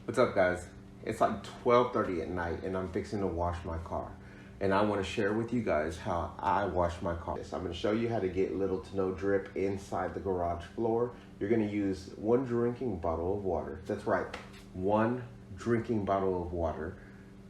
What's up, guys? It's like 12:30 at night and I'm fixing to wash my car. And I want to share with you guys how I wash my car. So I'm going to show you how to get little to no drip inside the garage floor. You're going to use 1 drinking bottle of water. That's right, 1 drinking bottle of water,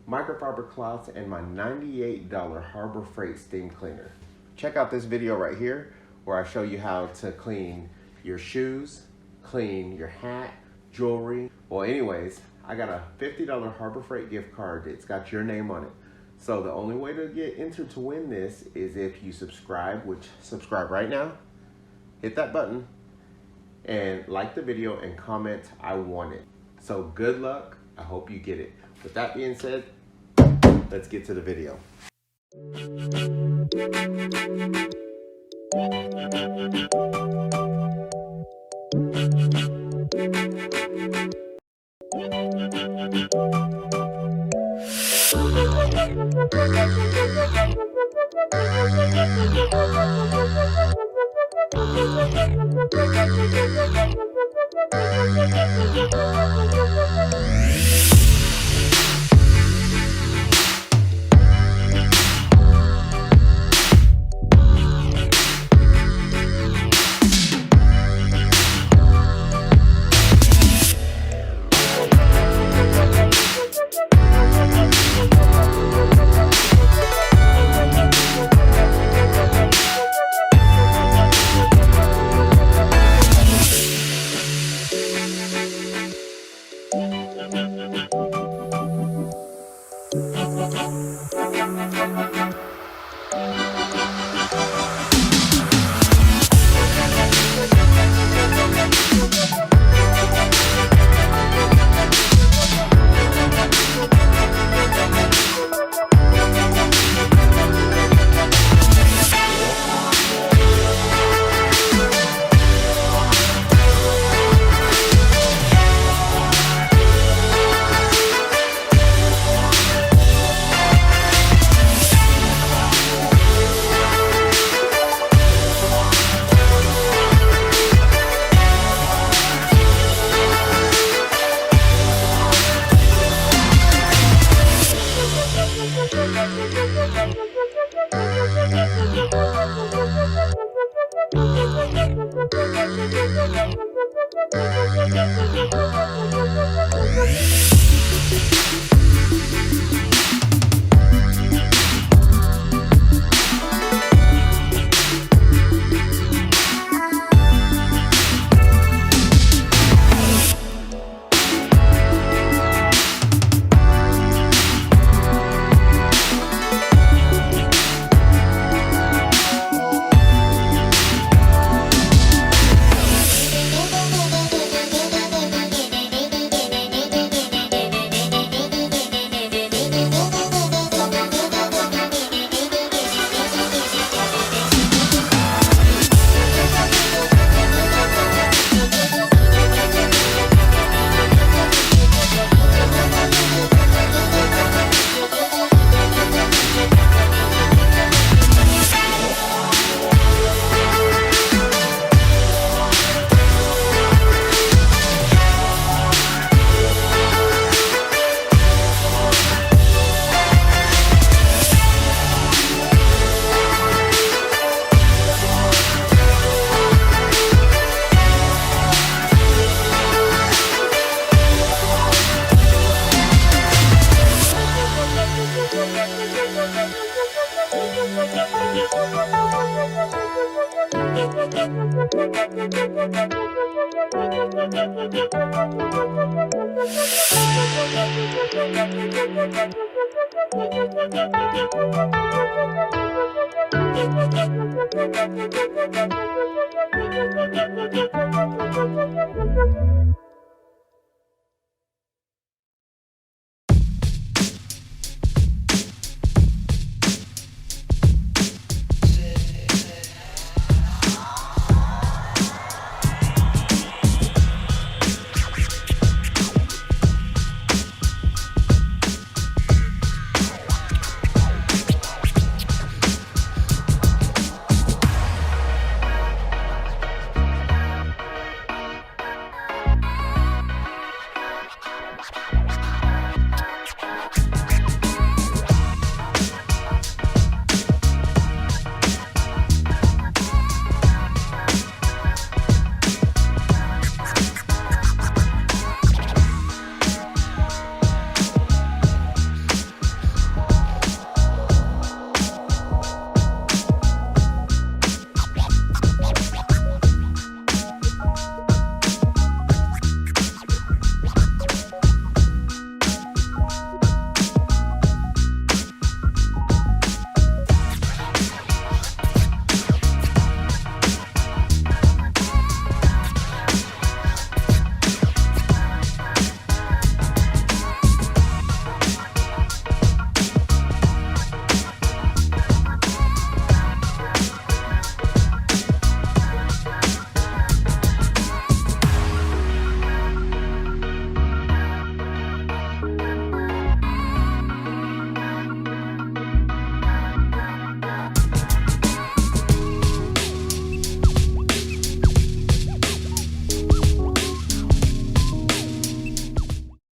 microfiber cloths, and my $98 Harbor Freight steam cleaner. Check out this video right here where I show you how to clean your shoes, clean your hat, jewelry. Well, anyways, I got a $50 Harbor Freight gift card. It's got your name on it. So the only way to get entered to win this is if you subscribe, which subscribe right now, hit that button, and like the video and comment, I want it. So good luck. I hope you get it. With that being said, let's get to the video.